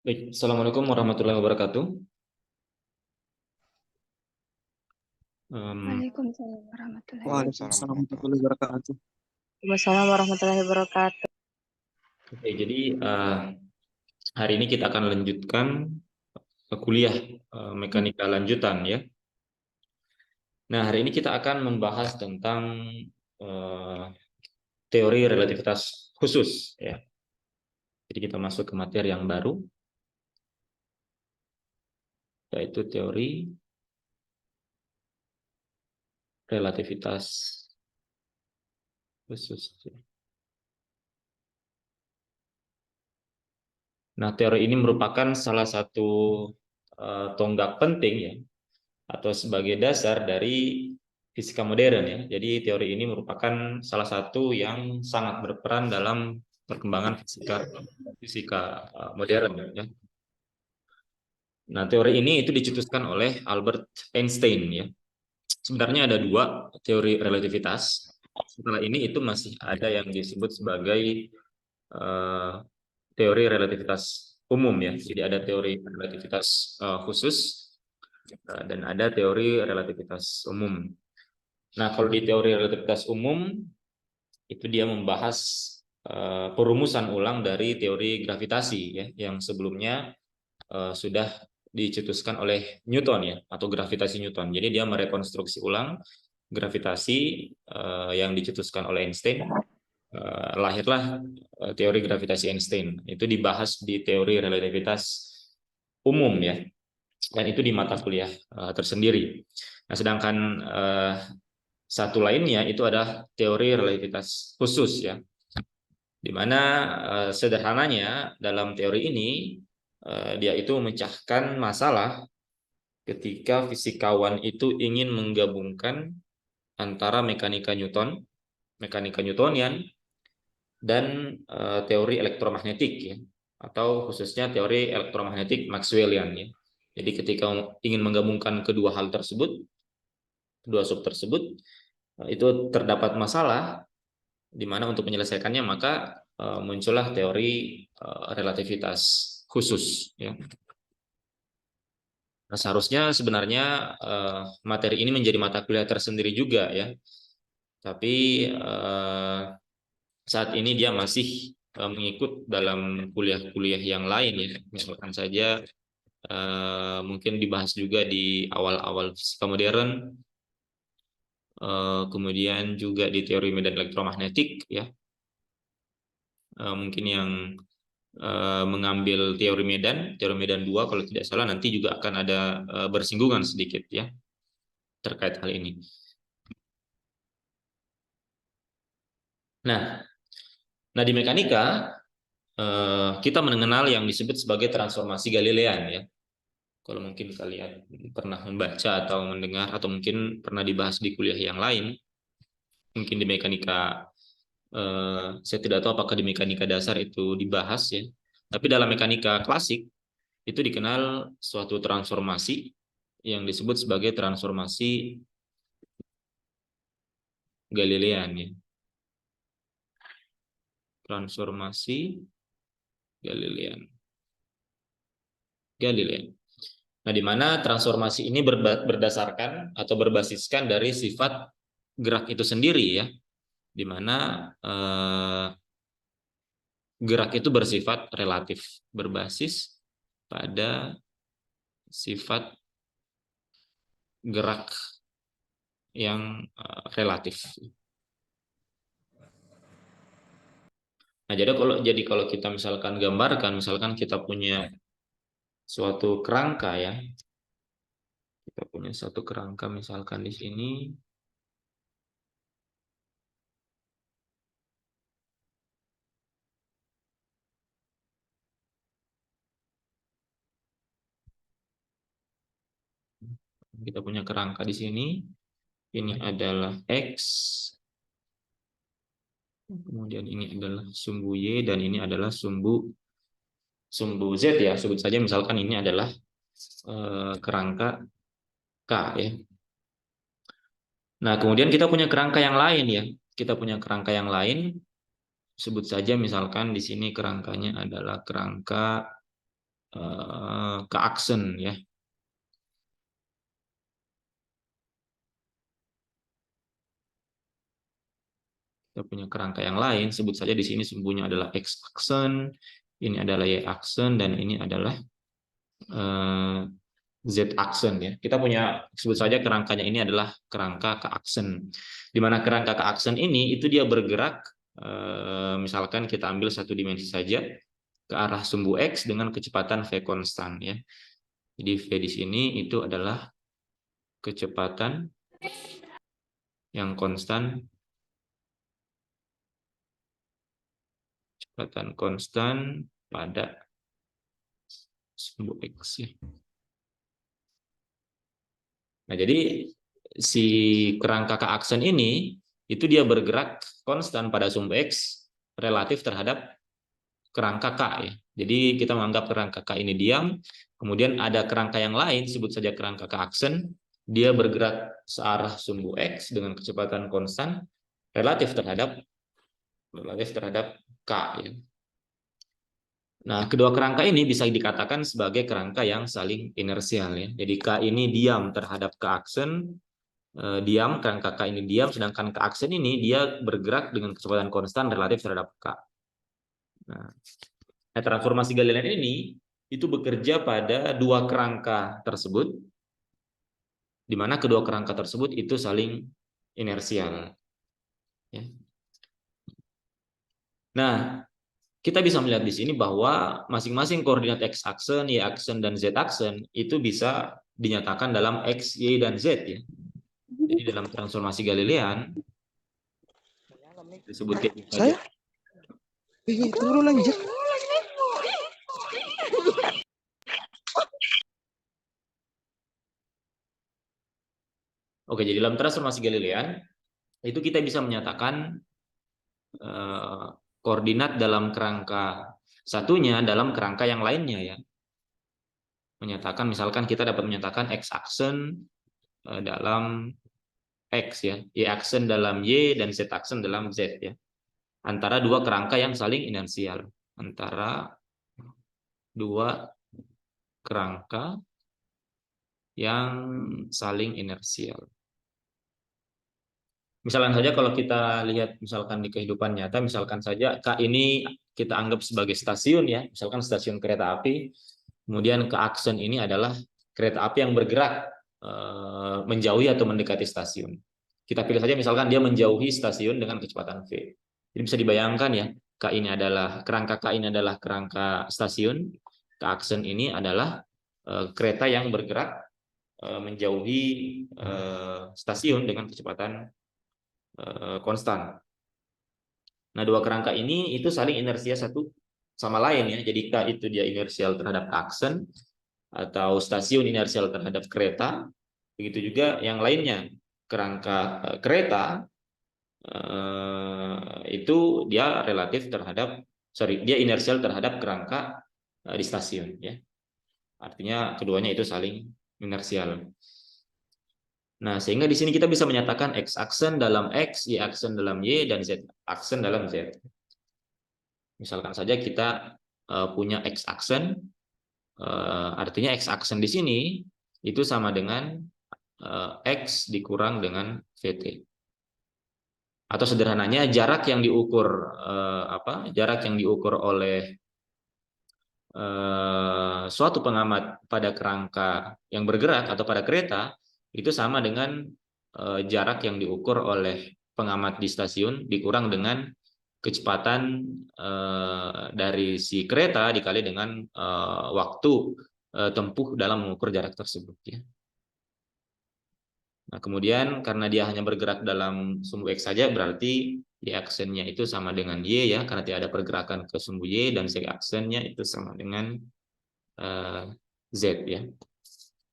Baik, Assalamualaikum warahmatullahi wabarakatuh. Em, Waalaikumsalam warahmatullahi wabarakatuh. Waalaikumsalam Waalaikumsalam warahmatullahi wabarakatuh. Wassalamualaikum warahmatullahi wabarakatuh. oke, jadi hari ini kita akan lanjutkan kuliah mekanika lanjutan ya. Nah, hari ini kita akan membahas tentang eh, teori relativitas khusus ya. Jadi kita masuk ke materi yang baru, yaitu teori relativitas khusus. Nah, teori ini merupakan salah satu tonggak penting ya, atau sebagai dasar dari fisika modern ya. Jadi teori ini merupakan salah satu yang sangat berperan dalam perkembangan fisika modern ya. Nah, teori ini itu dicetuskan oleh Albert Einstein ya. Sebenarnya ada dua teori relativitas. Setelah ini itu masih ada yang disebut sebagai teori relativitas umum ya. Jadi ada teori relativitas khusus dan ada teori relativitas umum. Nah, kalau di teori relativitas umum itu dia membahas perumusan ulang dari teori gravitasi ya, yang sebelumnya sudah dicetuskan oleh Newton ya, atau gravitasi Newton. Jadi dia merekonstruksi ulang gravitasi yang dicetuskan oleh Einstein. Lahirlah teori gravitasi Einstein. Itu dibahas di teori relativitas umum ya, dan itu di mata kuliah tersendiri. Nah, sedangkan satu lainnya itu adalah teori relativitas khusus ya, di mana sederhananya dalam teori ini dia itu memecahkan masalah ketika fisikawan itu ingin menggabungkan antara mekanika Newton, mekanika Newtonian, dan teori elektromagnetik ya, atau khususnya teori elektromagnetik Maxwellian ya. Jadi ketika ingin menggabungkan kedua hal tersebut, kedua sub tersebut, itu terdapat masalah di mana untuk menyelesaikannya maka muncullah teori relativitas khusus ya. Nah, seharusnya sebenarnya materi ini menjadi mata kuliah tersendiri juga ya. Tapi saat ini dia masih mengikut dalam kuliah-kuliah yang lain ya. Misalkan saja mungkin dibahas juga di awal-awal fisika modern, kemudian juga di teori medan elektromagnetik ya. Mungkin yang mengambil teori medan 2 kalau tidak salah nanti juga akan ada bersinggungan sedikit ya terkait hal ini. Nah di mekanika kita mengenal yang disebut sebagai transformasi Galilean ya. Kalau mungkin kalian pernah membaca atau mendengar atau mungkin pernah dibahas di kuliah yang lain, mungkin di mekanika, saya tidak tahu apakah di mekanika dasar itu dibahas ya. Tapi dalam mekanika klasik itu dikenal suatu transformasi yang disebut sebagai transformasi Galilean ya. Transformasi Galilean. Nah, di mana transformasi ini berdasarkan atau berbasiskan dari sifat gerak itu sendiri ya, di mana gerak itu bersifat relatif, berbasis pada sifat gerak yang relatif. Nah, jadi kalau kita misalkan gambarkan, misalkan kita punya suatu kerangka ya, kita punya satu kerangka misalkan di sini. Kita punya kerangka di sini. Ini adalah X, kemudian ini adalah sumbu Y, dan ini adalah sumbu Z ya. Sebut saja misalkan ini adalah kerangka K ya. Nah, kemudian kita punya kerangka yang lain ya. Kita punya kerangka yang lain. Sebut saja misalkan di sini kerangkanya adalah kerangka keaksen ya. Kita punya kerangka yang lain, sebut saja di sini sembunyi adalah X aksen, ini adalah Y aksen, dan ini adalah Z aksen ya. Kita punya, sebut saja kerangkanya ini adalah kerangka keaksen. Di mana kerangka keaksen ini itu dia bergerak, misalkan kita ambil satu dimensi saja ke arah sumbu X dengan kecepatan V konstan ya. Jadi V di sini itu adalah kecepatan yang konstan, pada sumbu X ya. Nah, jadi si kerangka keaksen ini itu dia bergerak konstan pada sumbu X relatif terhadap kerangka K ya. Jadi kita menganggap kerangka K ini diam, kemudian ada kerangka yang lain, sebut saja kerangka keaksen, dia bergerak searah sumbu X dengan kecepatan konstan relatif terhadap K ya. Nah, kedua kerangka ini bisa dikatakan sebagai kerangka yang saling inersial ya. Jadi K ini diam terhadap keaksen, kerangka K ini diam, sedangkan keaksen ini dia bergerak dengan kecepatan konstan relatif terhadap K. Nah, transformasi Galilean ini itu bekerja pada dua kerangka tersebut, di mana kedua kerangka tersebut itu saling inersial. Ya. Nah, kita bisa melihat di sini bahwa masing-masing koordinat X aksen, Y aksen, dan Z aksen itu bisa dinyatakan dalam X, Y, dan Z ya. Jadi dalam transformasi Galilean disebut Saya? Turun lagi. Oke, jadi dalam transformasi Galilean itu kita bisa menyatakan koordinat dalam kerangka satunya dalam kerangka yang lainnya ya. Menyatakan, misalkan kita dapat menyatakan X aksen dalam X ya, Y aksen dalam Y, dan Z aksen dalam Z ya. Antara dua kerangka yang saling inersial. Antara dua kerangka yang saling inersial. Misalkan saja kalau kita lihat misalkan di kehidupan nyata, misalkan saja K ini kita anggap sebagai stasiun ya, misalkan stasiun kereta api, kemudian keaksen ini adalah kereta api yang bergerak menjauhi atau mendekati stasiun. Kita pilih saja misalkan dia menjauhi stasiun dengan kecepatan V. Jadi bisa dibayangkan ya, kerangka K ini adalah kerangka stasiun, keaksen ini adalah kereta yang bergerak menjauhi stasiun dengan kecepatan konstan. Nah, dua kerangka ini itu saling inersia satu sama lain ya. Jadi K itu dia inersial terhadap aksen atau stasiun inersial terhadap kereta. Begitu juga yang lainnya. Kerangka kereta itu dia dia inersial terhadap kerangka di stasiun ya. Artinya keduanya itu saling inersial. Nah, sehingga di sini kita bisa menyatakan X aksen dalam X, Y aksen dalam Y, dan Z aksen dalam Z. Misalkan saja kita punya X aksen, artinya X aksen di sini itu sama dengan X dikurang dengan VT. Atau sederhananya jarak yang diukur oleh suatu pengamat pada kerangka yang bergerak atau pada kereta itu sama dengan jarak yang diukur oleh pengamat di stasiun dikurang dengan kecepatan dari si kereta dikali dengan waktu tempuh dalam mengukur jarak tersebut ya. Nah, kemudian karena dia hanya bergerak dalam sumbu X saja, berarti Y aksennya itu sama dengan Y ya, karena tidak ada pergerakan ke sumbu Y, dan Z aksennya itu sama dengan Z ya.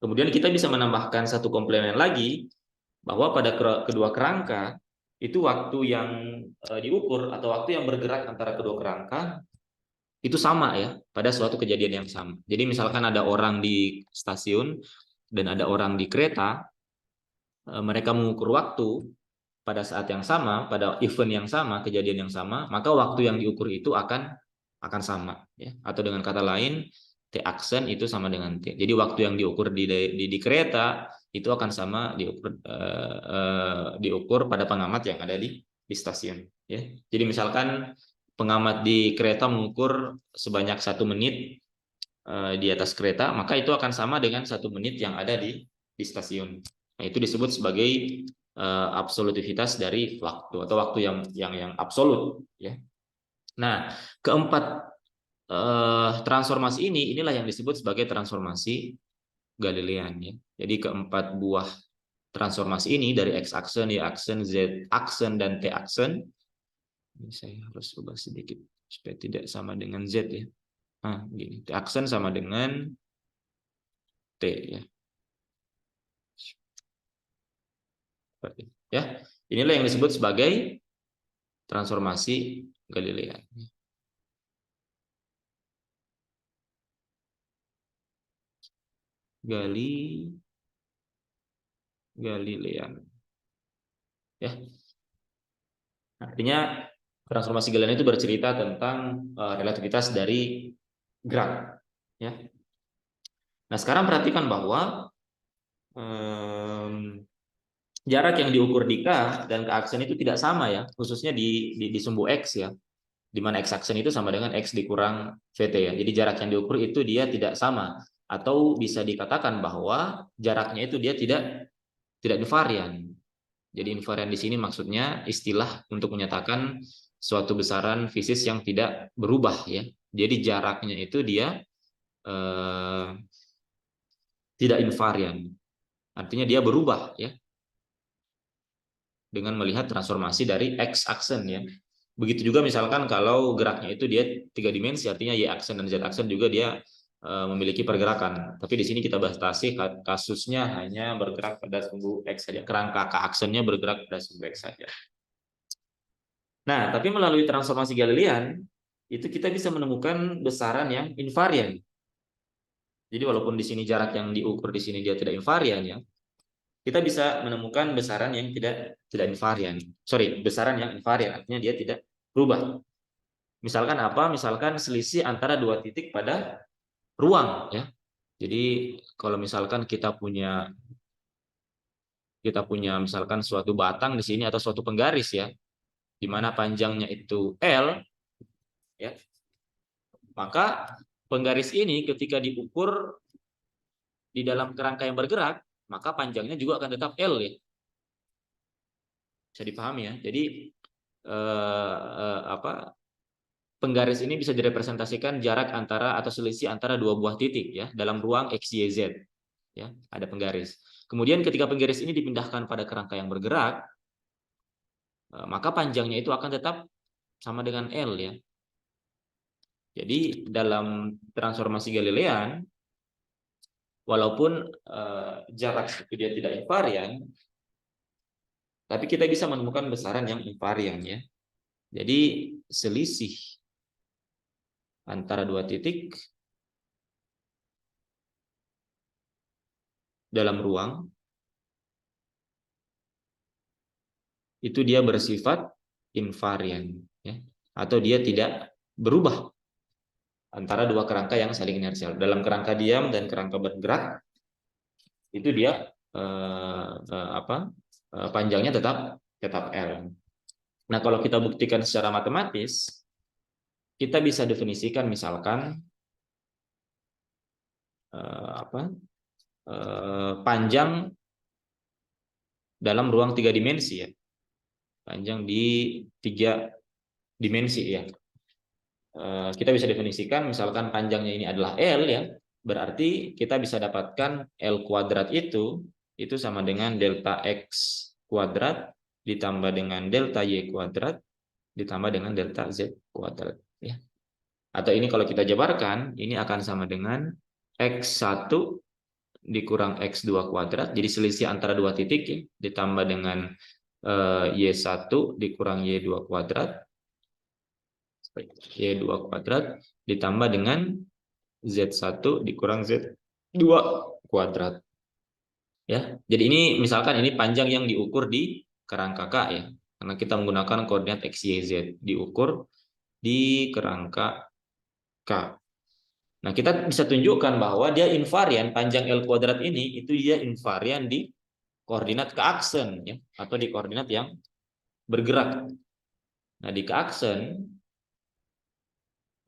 Kemudian kita bisa menambahkan satu komplemen lagi, bahwa pada kedua kerangka itu waktu yang diukur atau waktu yang bergerak antara kedua kerangka itu sama ya, pada suatu kejadian yang sama. Jadi misalkan ada orang di stasiun dan ada orang di kereta, mereka mengukur waktu pada saat yang sama, pada event yang sama, kejadian yang sama, maka waktu yang diukur itu akan sama ya. Atau dengan kata lain, T aksen itu sama dengan T. Jadi waktu yang diukur di kereta itu akan sama diukur pada pengamat yang ada di stasiun. Ya. Jadi misalkan pengamat di kereta mengukur sebanyak 1 menit di atas kereta, maka itu akan sama dengan 1 menit yang ada di stasiun. Nah, itu disebut sebagai absolutivitas dari waktu atau waktu yang absolut. Ya. Nah, keempat transformasi inilah yang disebut sebagai transformasi Galilean. Ya. Jadi keempat buah transformasi ini dari X aksen, Y aksen, Z aksen, dan T aksen. Ini saya harus ubah sedikit supaya tidak sama dengan Z ya. Nah, gini, T aksen sama dengan T ya. Ya, inilah yang disebut sebagai transformasi Galilean. Galilean. Ya. Artinya transformasi Galilean itu bercerita tentang relativitas dari gerak. Ya. Nah, sekarang perhatikan bahwa jarak yang diukur di K dan K aksen itu tidak sama ya, khususnya di sumbu X ya, di mana X aksen itu sama dengan X dikurang VT ya. Jadi jarak yang diukur itu dia tidak sama, atau bisa dikatakan bahwa jaraknya itu dia tidak invarian. Jadi invarian di sini maksudnya istilah untuk menyatakan suatu besaran fisis yang tidak berubah ya. Jadi jaraknya itu dia tidak invarian. Artinya dia berubah ya, dengan melihat transformasi dari X aksen ya. Begitu juga misalkan kalau geraknya itu dia 3 dimensi, artinya Y aksen dan Z aksen juga dia memiliki pergerakan. Tapi di sini kita batasi kasusnya hanya bergerak pada sumbu X saja. Kerangka K aksennya bergerak pada sumbu X saja. Nah, tapi melalui transformasi Galilean itu kita bisa menemukan besaran yang invarian. Jadi walaupun di sini jarak yang diukur di sini dia tidak invarian ya, kita bisa menemukan besaran yang tidak invarian. Besaran yang invarian, artinya dia tidak berubah. Misalkan apa? Misalkan selisih antara 2 titik pada ruang ya. Jadi kalau misalkan kita punya misalkan suatu batang di sini atau suatu penggaris ya, di mana panjangnya itu L ya. Maka penggaris ini ketika diukur di dalam kerangka yang bergerak, maka panjangnya juga akan tetap L ya. Bisa dipahami ya. Jadi penggaris ini bisa direpresentasikan jarak antara atau selisih antara 2 buah titik ya dalam ruang X, Y, Z. Ya, ada penggaris. Kemudian ketika penggaris ini dipindahkan pada kerangka yang bergerak, maka panjangnya itu akan tetap sama dengan L ya. Jadi dalam transformasi Galilean, walaupun jarak itu dia tidak invarian, tapi kita bisa menemukan besaran yang invarian ya. Jadi selisih antara 2 titik dalam ruang itu dia bersifat invarian ya, atau dia tidak berubah antara 2 kerangka yang saling inersial. Dalam kerangka diam dan kerangka bergerak itu dia panjangnya tetap L. Nah, kalau kita buktikan secara matematis, kita bisa definisikan misalkan panjang dalam ruang 3 dimensi ya. Panjang di 3 dimensi ya. Kita bisa definisikan misalkan panjangnya ini adalah L ya. Berarti kita bisa dapatkan L kuadrat itu sama dengan delta X kuadrat ditambah dengan delta Y kuadrat ditambah dengan delta Z kuadrat ya. Atau ini kalau kita jabarkan, ini akan sama dengan X1 dikurang X2 kuadrat, jadi selisih antara 2 titik ya, ditambah dengan Y1 dikurang Y2 kuadrat, Y2 kuadrat ditambah dengan Z1 dikurang Z2 kuadrat. Ya, jadi ini misalkan ini panjang yang diukur di kerangka K ya, karena kita menggunakan koordinat X, Y, Z, diukur di kerangka K. Nah, kita bisa tunjukkan bahwa dia invarian panjang L kuadrat ini itu dia invarian di koordinat keaksen ya, atau di koordinat yang bergerak. Nah, di keaksen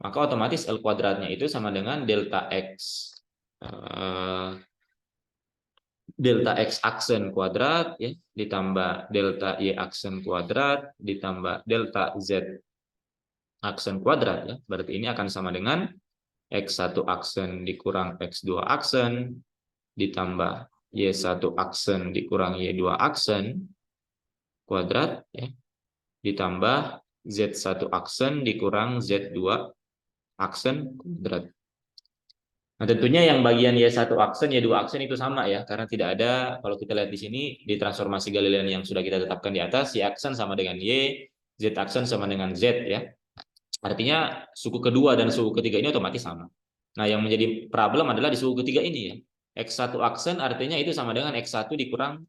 maka otomatis L kuadratnya itu sama dengan delta X aksen kuadrat ya, ditambah delta Y aksen kuadrat ditambah delta Z aksen kuadrat ya. Berarti ini akan sama dengan X1 aksen dikurang X2 aksen ditambah Y1 aksen dikurang Y2 aksen kuadrat ya, ditambah Z1 aksen dikurang Z2 aksen kuadrat. Nah, tentunya yang bagian Y1 aksen, Y2 aksen itu sama ya, karena tidak ada, kalau kita lihat di sini, di transformasi Galilean yang sudah kita tetapkan di atas, Y aksen sama dengan Y, Z aksen sama dengan Z ya. Artinya suku kedua dan suku ketiga ini otomatis sama. Nah, yang menjadi problem adalah di suku ketiga ini ya. X1 aksen artinya itu sama dengan X1 dikurang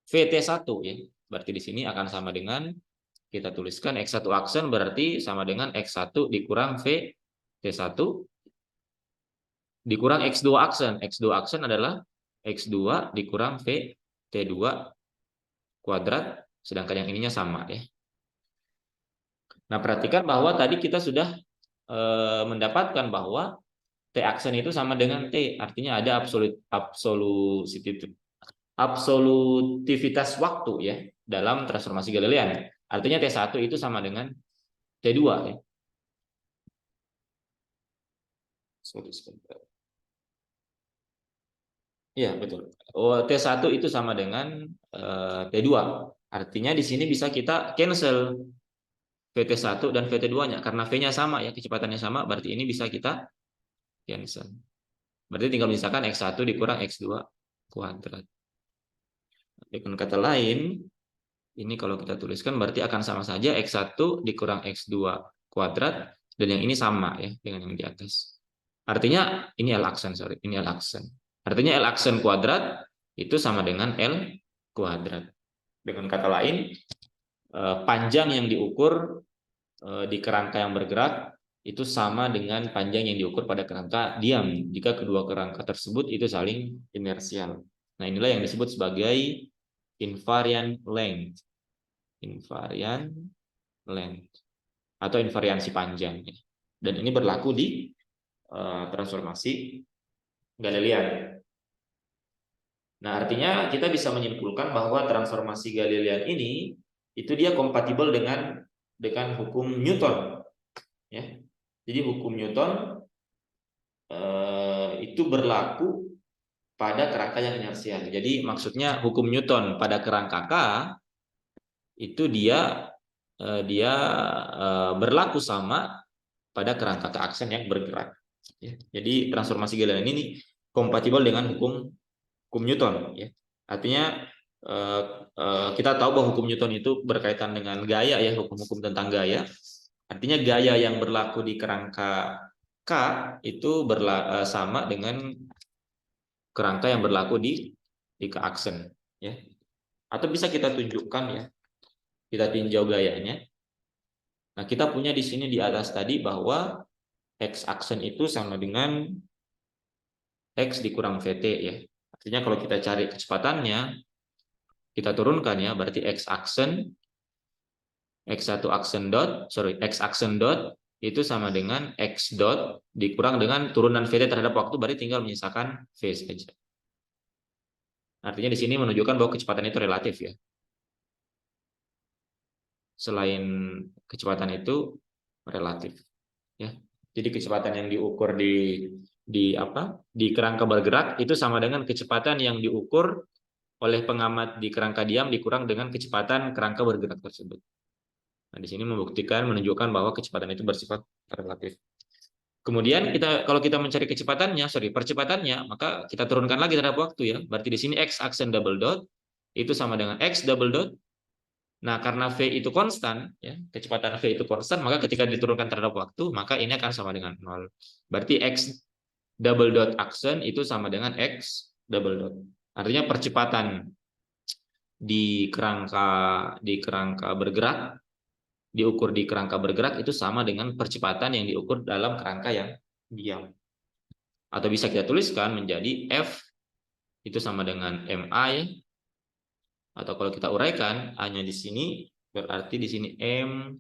VT1 ya. Berarti di sini akan sama dengan, kita tuliskan X1 aksen berarti sama dengan X1 dikurang VT1 dikurang X2 aksen. X2 aksen adalah X2 dikurang VT2 kuadrat, sedangkan yang ininya sama ya. Nah, perhatikan bahwa tadi kita sudah mendapatkan bahwa T aksen itu sama dengan T, artinya ada absolutivitas waktu ya dalam transformasi Galilean. Artinya T1 itu sama dengan T2 ya. Iya, betul. T1 itu sama dengan T2. Artinya di sini bisa kita cancel VT1 dan VT2-nya karena V-nya sama ya, kecepatannya sama, berarti ini bisa kita cancel. Berarti tinggal misalkan X1 dikurang X2 kuadrat. Dengan kata lain, ini kalau kita tuliskan berarti akan sama saja X1 dikurang X2 kuadrat, dan yang ini sama ya dengan yang di atas. Artinya ini L aksen, ini L aksen. Artinya L aksen kuadrat itu sama dengan L kuadrat. Dengan kata lain, panjang yang diukur di kerangka yang bergerak itu sama dengan panjang yang diukur pada kerangka diam jika kedua kerangka tersebut itu saling inersial. Nah, inilah yang disebut sebagai invariant length. Invariant length atau invariansi panjang. Dan ini berlaku di transformasi Galilean. Nah, artinya kita bisa menyimpulkan bahwa transformasi Galilean ini itu dia kompatibel dengan hukum Newton. Ya. Jadi hukum Newton itu berlaku pada kerangka yang inersial. Jadi maksudnya hukum Newton pada kerangka K itu dia berlaku sama pada kerangka keaksen yang bergerak. Ya. Jadi transformasi Galilean ini kompatibel dengan hukum Newton. Ya. Artinya kita tahu bahwa hukum Newton itu berkaitan dengan gaya ya, hukum-hukum tentang gaya. Artinya gaya yang berlaku di kerangka K itu sama dengan kerangka yang berlaku di keaksen. Ya. Atau bisa kita tunjukkan ya, kita tinjau gayanya. Nah, kita punya di sini di atas tadi bahwa X aksen itu sama dengan X dikurang VT ya. Artinya kalau kita cari kecepatannya, kita turunkan ya, berarti X aksen X1 aksen dot, X aksen dot itu sama dengan X dot dikurang dengan turunan VT terhadap waktu, berarti tinggal menyisakan V saja. Artinya di sini menunjukkan bahwa kecepatan itu relatif ya. Selain kecepatan itu relatif ya. Jadi kecepatan yang diukur di kerangka bergerak itu sama dengan kecepatan yang diukur oleh pengamat di kerangka diam dikurang dengan kecepatan kerangka bergerak tersebut. Nah, di sini menunjukkan bahwa kecepatan itu bersifat relatif. Kemudian kalau kita mencari percepatannya, maka kita turunkan lagi terhadap waktu ya. Berarti di sini X aksen double dot itu sama dengan X double dot. Nah, karena V itu konstan, ya, kecepatan V itu konstan, maka ketika diturunkan terhadap waktu, maka ini akan sama dengan 0. Berarti X double dot aksen itu sama dengan X double dot. Artinya percepatan di kerangka bergerak, diukur di kerangka bergerak itu sama dengan percepatan yang diukur dalam kerangka yang diam. Atau bisa kita tuliskan menjadi F itu sama dengan MA ya. Atau kalau kita uraikan hanya di sini berarti di sini M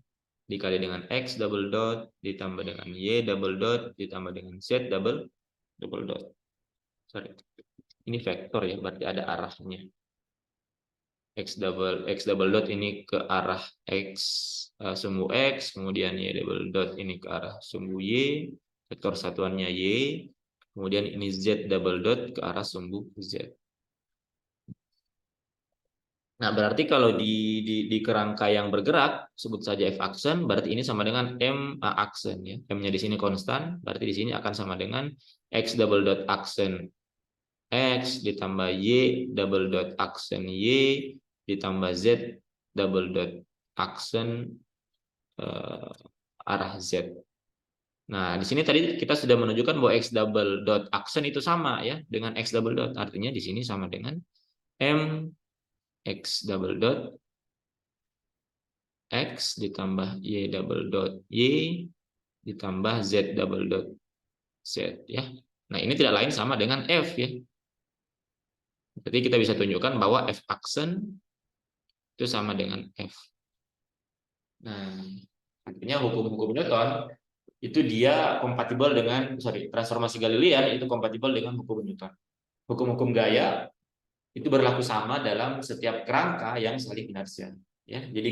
dikali dengan X double dot ditambah dengan Y double dot ditambah dengan Z double dot. Sorry. Ini vektor ya, berarti ada arahnya. X double dot ini ke arah X sumbu X, kemudian Y double dot ini ke arah sumbu Y, vektor satuannya Y, kemudian ini Z double dot ke arah sumbu Z. Nah, berarti kalau di kerangka yang bergerak, sebut saja F aksen, berarti ini sama dengan M aksen ya. M-nya di sini konstan, berarti di sini akan sama dengan X double dot aksen X ditambah Y double dot aksen Y ditambah Z double dot aksen arah Z. Nah, di sini tadi kita sudah menunjukkan bahwa X double dot aksen itu sama ya dengan X double dot. Artinya di sini sama dengan M X double dot X ditambah Y double dot Y ditambah Z double dot Z ya. Nah, ini tidak lain sama dengan F ya. Jadi kita bisa tunjukkan bahwa F aksen itu sama dengan F. Nah, artinya hukum-hukum Newton itu dia kompatibel dengan transformasi Galilean itu kompatibel dengan hukum Newton. Hukum-hukum gaya itu berlaku sama dalam setiap kerangka yang saling inersial. Ya, jadi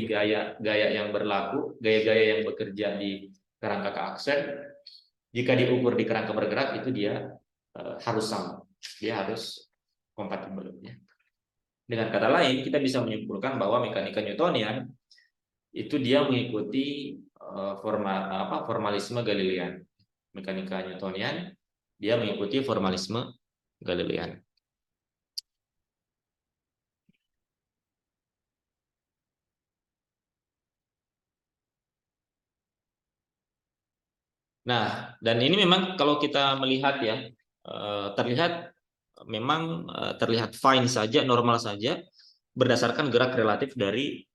gaya yang berlaku, gaya-gaya yang bekerja di kerangka keaksen, jika diukur di kerangka bergerak itu dia harus sama, dia harus kompatibel. Ya. Dengan kata lain, kita bisa menyimpulkan bahwa mekanika Newtonian itu dia mengikuti formalisme Galilean. Mekanika Newtonian dia mengikuti formalisme Galilean. Nah, dan ini memang kalau kita melihat ya, terlihat memang terlihat fine saja, normal saja, berdasarkan gerak relatif dari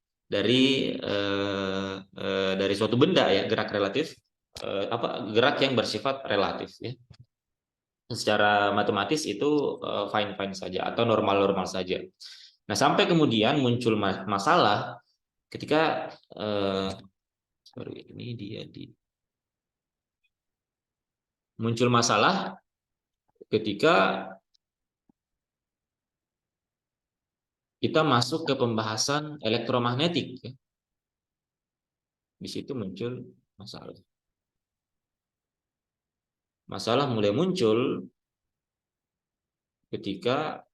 suatu benda ya, gerak relatif gerak yang bersifat relatif ya. Secara matematis itu fine fine saja atau normal normal saja. Nah, sampai kemudian muncul masalah ketika ini dia muncul masalah ketika kita masuk ke pembahasan elektromagnetik. Ya. Di situ muncul masalah. Masalah mulai muncul ketika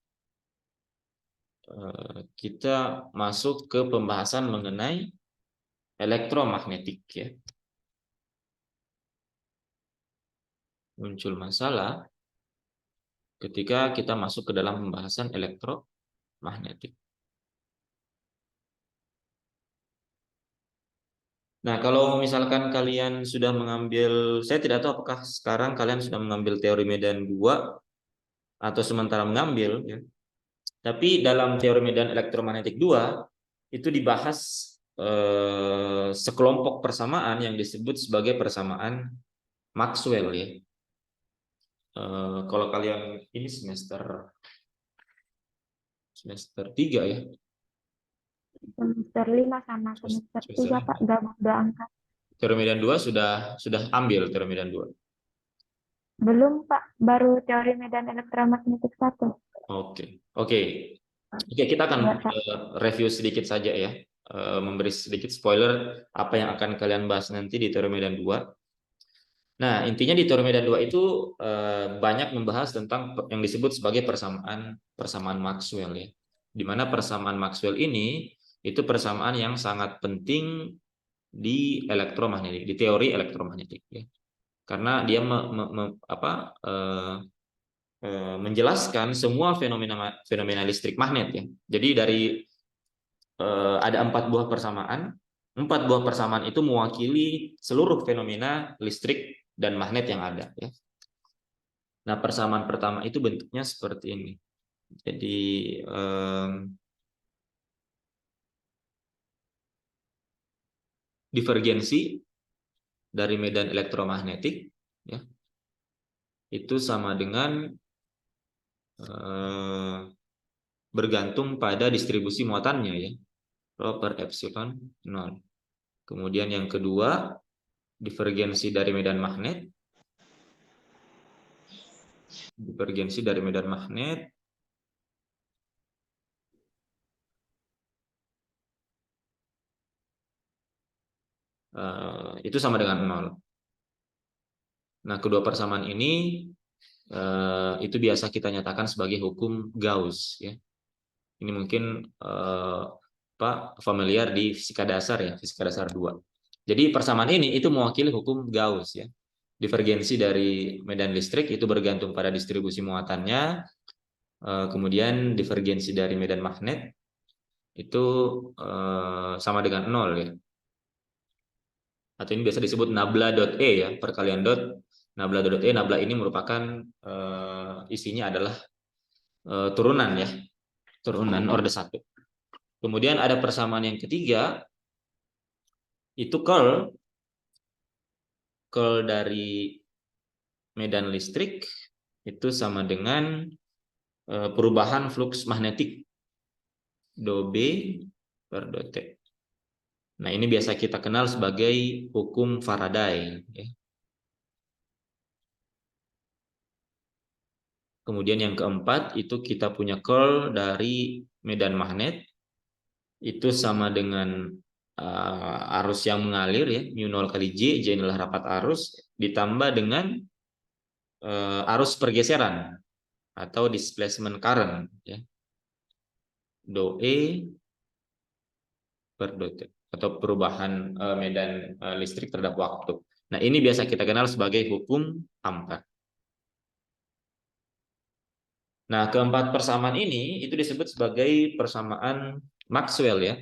kita masuk ke pembahasan mengenai elektromagnetik. Ya. Muncul masalah ketika kita masuk ke dalam pembahasan elektromagnetik. Nah, kalau misalkan kalian sudah mengambil, saya tidak tahu apakah sekarang kalian sudah mengambil teori medan 2 atau sementara mengambil, ya. Tapi dalam teori medan elektromagnetik 2 itu dibahas sekelompok persamaan yang disebut sebagai persamaan Maxwell ya. Kalau kalian ini semester 3 ya. Semester 5 sama semester 3 Pak, gabung 2 angka. Teori medan 2 sudah ambil teori medan 2. Belum Pak, baru teori medan elektromagnetik 1. Oke, kita akan review sedikit saja ya, memberi sedikit spoiler apa yang akan kalian bahas nanti di teori medan 2. Nah, intinya di teori medan 2 itu banyak membahas tentang yang disebut sebagai persamaan Maxwell ya. Di mana persamaan Maxwell ini itu persamaan yang sangat penting di elektromagnetik, di teori elektromagnetik ya. Karena dia menjelaskan semua fenomena listrik magnet ya. Jadi dari ada 4 buah persamaan. 4 buah persamaan itu mewakili seluruh fenomena listrik dan magnet yang ada ya. Nah, persamaan pertama itu bentuknya seperti ini. Jadi divergensi dari medan elektromagnetik ya. itu sama dengan bergantung pada distribusi muatannya ya. Rho per epsilon 0. Kemudian yang kedua, divergensi dari medan magnet. Divergensi dari medan magnet itu sama dengan 0. Nah, kedua persamaan ini itu biasa kita nyatakan sebagai hukum Gauss ya. Ini mungkin familiar di fisika dasar ya, fisika dasar 2. Jadi persamaan ini itu mewakili hukum Gauss ya. Divergensi dari medan listrik itu bergantung pada distribusi muatannya. Kemudian divergensi dari medan magnet itu sama dengan 0 ya. Atau ini biasa disebut nabla dot E ya, perkalian dot nabla dot E. Nabla ini merupakan isinya adalah turunan ya, turunan orde 1. Kemudian ada persamaan yang ketiga, itu curl dari medan listrik itu sama dengan perubahan flux magnetik do B per do T. Nah, ini biasa kita kenal sebagai hukum Faraday ya. Kemudian yang keempat itu kita punya curl dari medan magnet itu sama dengan arus yang mengalir ya, mu0 kali J inilah rapat arus ditambah dengan arus pergeseran atau displacement current ya, do E per do T, atau perubahan medan listrik terhadap waktu. Nah, ini biasa kita kenal sebagai hukum Ampere. Nah, keempat persamaan ini itu disebut sebagai persamaan Maxwell ya.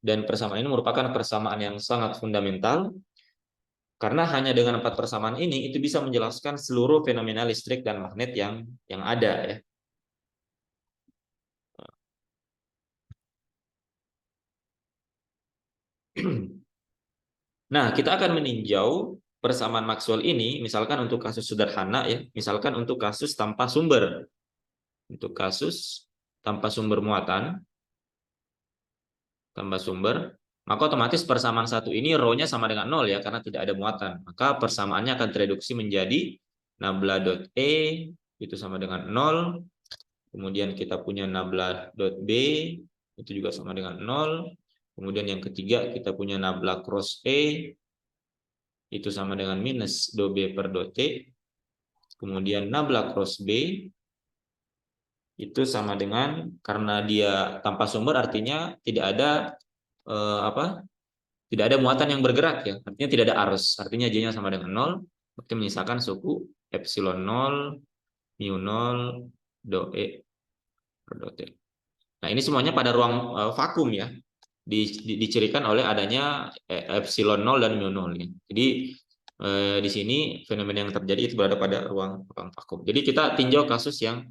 Dan persamaan ini merupakan persamaan yang sangat fundamental karena hanya dengan 4 persamaan ini itu bisa menjelaskan seluruh fenomena listrik dan magnet yang ada ya. Nah, kita akan meninjau persamaan Maxwell ini misalkan untuk kasus sederhana ya, misalkan untuk kasus tanpa sumber. Untuk kasus tanpa sumber muatan, tanpa sumber, maka otomatis persamaan satu ini rho-nya sama dengan 0 ya, karena tidak ada muatan. Maka persamaannya akan tereduksi menjadi nabla dot E itu sama dengan 0. Kemudian kita punya nabla dot B itu juga sama dengan 0. Kemudian yang ketiga kita punya nabla cross E itu sama dengan minus do B per do T. Kemudian nabla cross B itu sama dengan, karena dia tanpa sumber artinya tidak ada tidak ada muatan yang bergerak ya, artinya tidak ada arus, artinya J-nya sama dengan 0, berarti menyisakan suku epsilon 0 mu 0 do E per do T. Nah, ini semuanya pada ruang vakum ya, dicirikan oleh adanya epsilon 0 dan mu 0 ya. Jadi di sini fenomena yang terjadi itu berada pada ruang vakum. Jadi kita tinjau kasus yang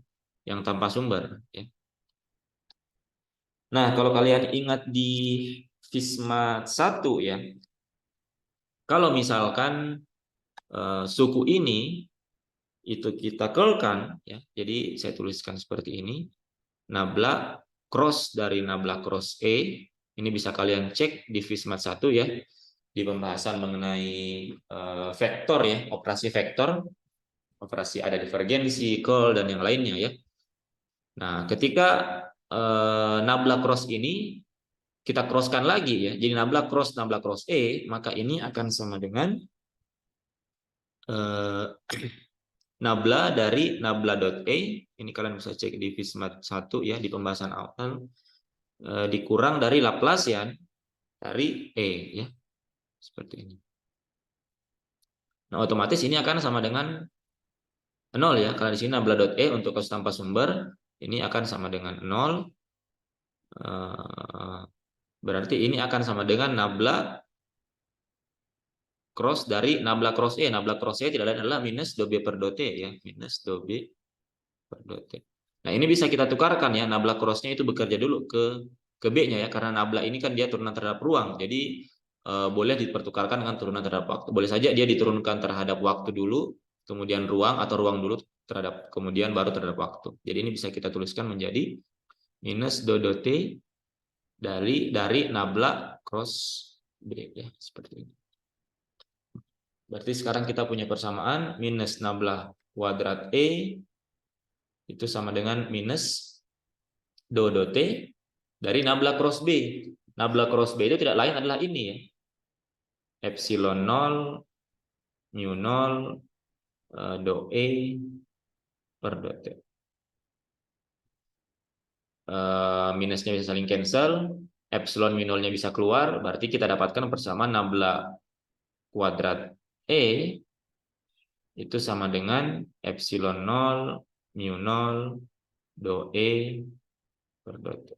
tanpa sumber ya. Nah, kalau kalian ingat di Fismat 1 ya, kalau misalkan suku ini itu kita curlkan ya, jadi saya tuliskan seperti ini, nabla cross dari nabla cross E, ini bisa kalian cek di Fismat 1 ya, di pembahasan mengenai vektor ya, operasi vektor, operasi ada divergensi, curl dan yang lainnya ya. Nah, ketika nabla cross ini kita crosskan lagi ya, jadi nabla cross E, maka ini akan sama dengan nabla dari nabla dot E, ini kalian bisa cek di Fismat 1 ya, di pembahasan awal, dikurang dari Laplacian dari E ya, seperti ini. Nah, otomatis ini akan sama dengan 0 ya, karena di sini nabla dot E untuk kasus tanpa sumber ini akan sama dengan 0. Berarti ini akan sama dengan nabla cross dari nabla cross E. Nabla cross E tidak lain adalah minus do B per do T ya, minus do B per do T. Nah, ini bisa kita tukarkan ya, nabla cross-nya itu bekerja dulu ke B-nya ya, karena nabla ini kan dia turunan terhadap ruang. Jadi boleh dipertukarkan dengan turunan terhadap waktu. Boleh saja dia diturunkan terhadap waktu dulu, kemudian ruang atau ruang dulu terhadap kemudian baru terhadap waktu. Jadi ini bisa kita tuliskan menjadi minus do T dari nabla cross B ya, seperti ini. Berarti sekarang kita punya persamaan minus nabla kuadrat E itu sama dengan minus do T dari nabla cross B. Nabla cross B itu tidak lain adalah ini ya. Epsilon 0 mu 0 do E per do T. Minusnya bisa saling cancel, epsilon mu 0-nya bisa keluar, berarti kita dapatkan persamaan nabla kuadrat E itu sama dengan epsilon 0 mu 0 do E per do T.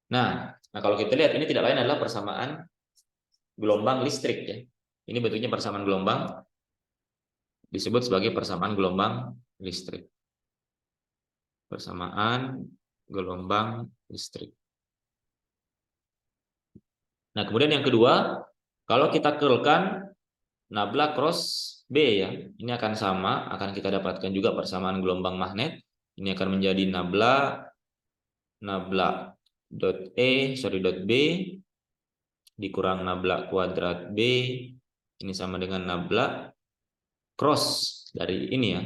Nah, kalau kita lihat ini tidak lain adalah persamaan gelombang listrik ya. Ini bentuknya persamaan gelombang, disebut sebagai persamaan gelombang listrik. Persamaan gelombang listrik. Nah, kemudian yang kedua, kalau kita curlkan nabla cross B ya, ini akan sama, akan kita dapatkan juga persamaan gelombang magnet. Ini akan menjadi nabla dot B dikurang nabla kuadrat B, ini sama dengan nabla cross dari ini ya,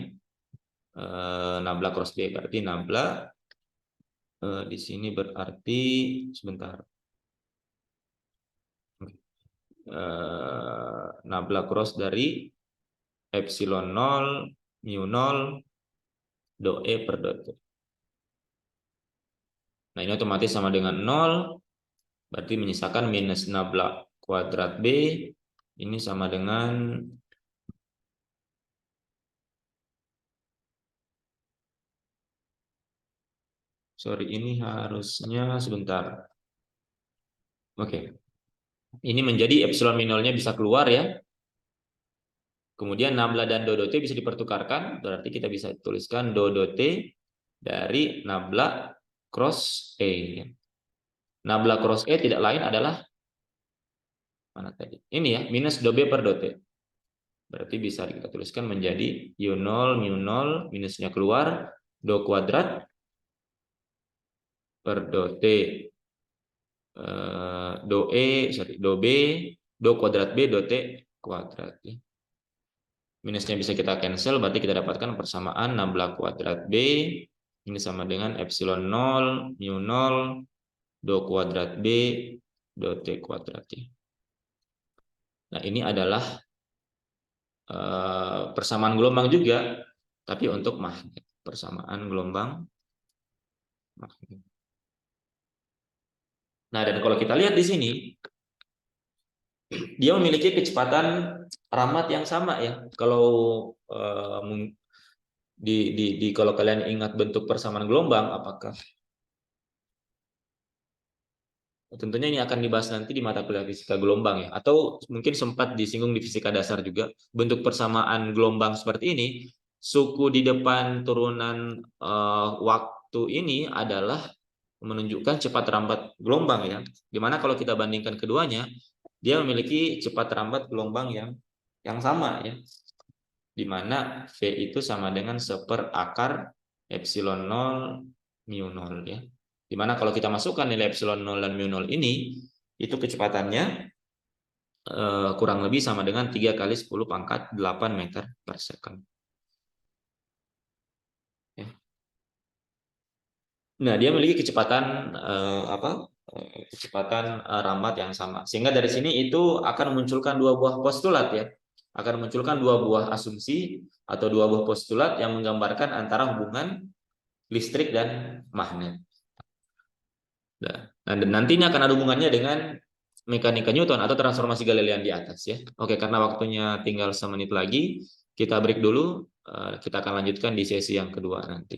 nabla cross B, berarti nabla di sini berarti sebentar, nabla cross dari epsilon 0 mu 0 do E per do T. Nah, ini otomatis sama dengan 0, berarti menyisakan minus nabla kuadrat B, ini sama dengan ini harusnya sebentar. Oke. Ini menjadi epsilon mu 0-nya bisa keluar ya. Kemudian nabla dan do T bisa dipertukarkan, berarti kita bisa tuliskan do T dari nabla cross E. Nabla cross E tidak lain adalah mana tadi? Ini ya, minus do B per do T. Berarti bisa kita tuliskan menjadi U0 mu 0 minusnya keluar, do kuadrat per do T do B, do kuadrat B, do T kuadrat. Minusnya bisa kita cancel, berarti kita dapatkan persamaan nabla kuadrat B ini sama dengan epsilon 0 mu 0 do kuadrat B do T kuadrat. Nah, ini adalah persamaan gelombang juga, tapi untuk magnet, persamaan gelombang magnet. Nah, dan kalau kita lihat di sini, dia memiliki kecepatan Ramat yang sama ya. Kalau kalau kalian ingat bentuk persamaan gelombang, apakah tentunya ini akan dibahas nanti di mata kuliah fisika gelombang ya, atau mungkin sempat disinggung di fisika dasar juga. Bentuk persamaan gelombang seperti ini, suku di depan turunan waktu ini adalah menunjukkan cepat rambat gelombang ya. Dimana kalau kita bandingkan keduanya, dia memiliki cepat rambat gelombang yang sama ya. Dimana V itu sama dengan 1/4 epsilon 0 mu 0 ya. Dimana kalau kita masukkan nilai epsilon 0 dan mu 0 ini, itu kecepatannya kurang lebih sama dengan 3 kali 10 pangkat 8 meter per second. Ya. Nah, dia memiliki kecepatan kecepatan rambat yang sama. Sehingga dari sini itu akan memunculkan dua buah postulat ya. Akan memunculkan dua buah asumsi atau dua buah postulat yang menggambarkan antara hubungan listrik dan magnet. Nah, dan nantinya akan ada hubungannya dengan mekanika Newton atau transformasi Galilean di atas ya. Oke, karena waktunya tinggal 1 menit lagi, kita break dulu. Kita akan lanjutkan di sesi yang kedua nanti.